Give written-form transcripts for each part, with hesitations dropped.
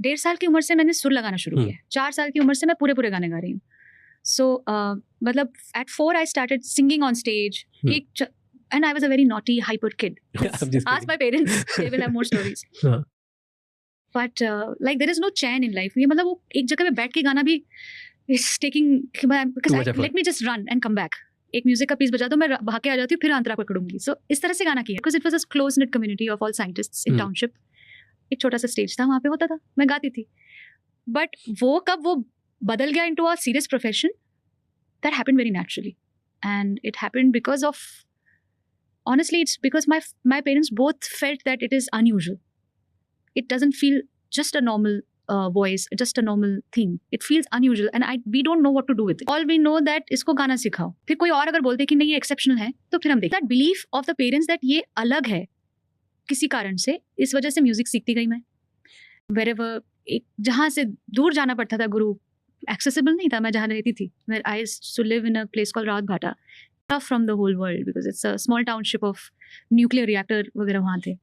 1.5 साल की उम्र से मैंने सुर लगाना शुरू किया. 4 साल की उम्र से मैं पूरे गाने गा रही हूँ. So मतलब at 4 I started singing on stage. And I was a very naughty, hyper kid. Ask my parents, they will have more stories. But like there is no chain in life. ये मतलब वो एक जगह पे बैठ के गाना भी is taking because let me just run and come back. एक म्यूजिक का पीस बजा दो, मैं भाग के आ जाती हूँ, फिर अंतरा पकड़ूंगी. So इस तरह से गाना किया. Because it was a close knit community of all scientists in township. एक छोटा सा स्टेज था, वहाँ पे होता था, मैं गाती थी. But वो कब वो बदल गया into a serious profession, that happened very naturally. And it happened because of, honestly, it's because my parents both felt that it is unusual. It doesn't feel just a normal voice, just a normal thing. It feels unusual and we don't know what to do with it. All we know that इसको गाना सिखाओ. फिर कोई और अगर बोलते कि नहीं ये exceptional है, तो फिर हम देखते. That belief of the parents that ये अलग है किसी कारण से, इस वजह से म्यूजिक सीखती गई मैं. Wherever एक जहाँ से दूर जाना पड़ता था, गुरु accessible नहीं था, मैं जहाँ रहती थी. I used to live in a place called Rawat Bhata, tough from the whole world because it's a small township of nuclear reactor वगैरह वहाँ थे.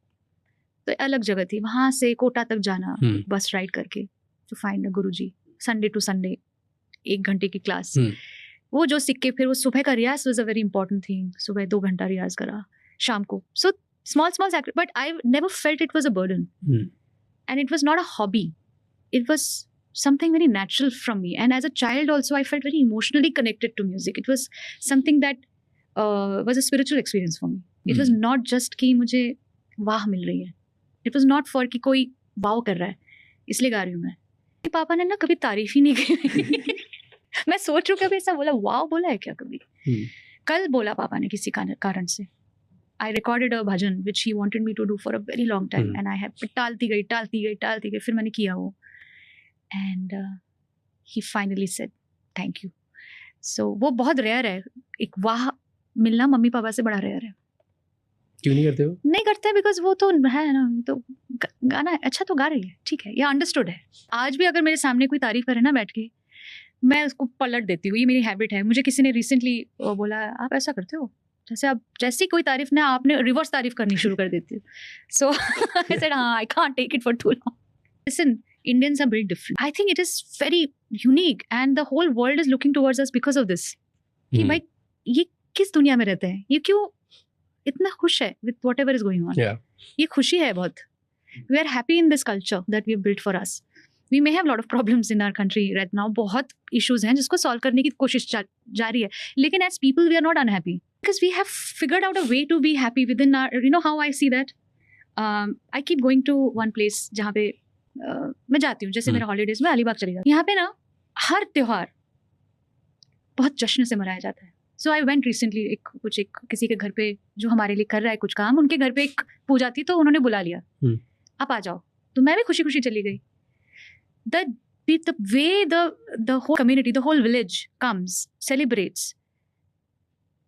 तो अलग जगह थी. वहाँ से कोटा तक जाना बस राइड करके to find a guruji. Sunday to Sunday 1 घंटे की क्लास. वो जो सीख के फिर वो सुबह का रियाज was a very important thing. सुबह 2 घंटा रियाज करा शाम को. So small sacrifice, but I never felt it was a burden. And it was not a hobby. It was something very natural from me. And as a child also, I felt very emotionally connected to music. It was something that was a spiritual experience for me. It was not just कि मुझे वाह मिल रही है. It was not for कि कोई वाव कर रहा है, इसलिए गा रही हूँ मैं. पापा ने ना कभी तारीफ ही नहीं की. मैं सोच रही हूँ कभी ऐसा बोला, वाव बोला है क्या कभी? कल बोला पापा ने किसी कारण से. I recorded a bhajan which he wanted me to do for a very long time. And I have टालती गई, फिर मैंने किया वो. And he finally said thank you. So वो बहुत रेयर है. एक वाह मिलना मम्मी पापा से बड़ा रेयर है. क्यों नहीं करते हो? नहीं करते बिकॉज वो तो है ना, तो गाना अच्छा तो गा रही है, ठीक है, ये अंडरस्टूड है. आज भी अगर मेरे सामने कोई तारीफ करे ना बैठ के, मैं उसको पलट देती हूँ. ये मेरी हैबिट है. मुझे किसी ने रिसेंटली बोला आप ऐसा करते हो, जैसे आप जैसी कोई तारीफ ना आपने रिवर्स तारीफ करनी शुरू कर देती हूँ. सो आई सेड हाँ, I can't take it for too long. Listen, Indians are very different. I think it is very unique and the whole world is looking towards us because of this. कि भाई ये किस दुनिया में रहते हैं, ये क्यों इतना खुश है with whatever is going on. ये खुशी है बहुत. We are happy in this culture that we have built for us. We may have a lot of problems in our country right now. बहुत issues हैं जिसको solve करने की कोशिश जारी है. लेकिन as people we are not unhappy because we have figured out a way to be happy within our, you know how I see that. I keep going to one place जहाँ पे मैं जाती हूँ. जैसे मेरे हॉलीडेज में अलीबाग चली जाती हूँ. यहाँ पे ना हर त्योहार बहुत जश्न से मनाया जाता है. सो आई वेंट रिसेंटली एक किसी के घर पे जो हमारे लिए कर रहा है कुछ काम, उनके घर पे एक पूजा थी तो उन्होंने बुला लिया, आप आ जाओ. तो मैं भी खुशी खुशी चली गई. The way the whole community, the whole village comes, celebrates,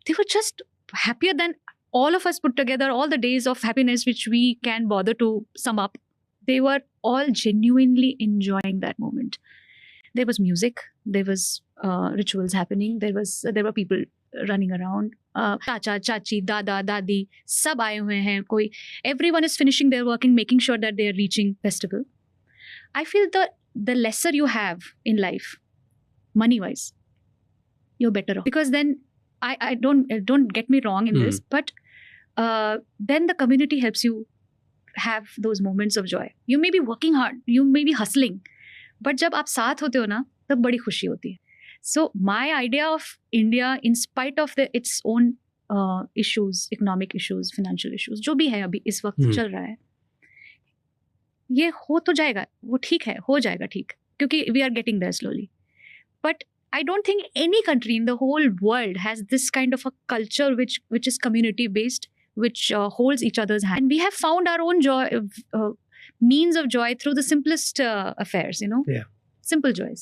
they were just happier than all of us put together, all the days of happiness which we can bother to sum up. They were all genuinely enjoying that moment. There was music, there was rituals happening, there were people running around. Chacha, chachi, dada, dadi, सब आए हुए हैं. कोई, everyone is finishing their work and making sure that they are reaching festival. I feel the lesser you have in life, money wise, you're better off. Because then I don't get me wrong in this, but then the community helps you have those moments of joy. You may be working hard, you may be hustling, but जब आप साथ होते हो ना, तब बड़ी खुशी होती है. So my idea of India, in spite of its own issues, economic issues, financial issues, जो भी है अभी इस वक्त चल रहा है, ये हो तो जाएगा, वो ठीक है, हो जाएगा ठीक, क्योंकि we are getting there slowly. But I don't think any country in the whole world has this kind of a culture which is community based, which holds each other's hand. And we have found our own joy, means of joy through the simplest affairs, you know, simple joys.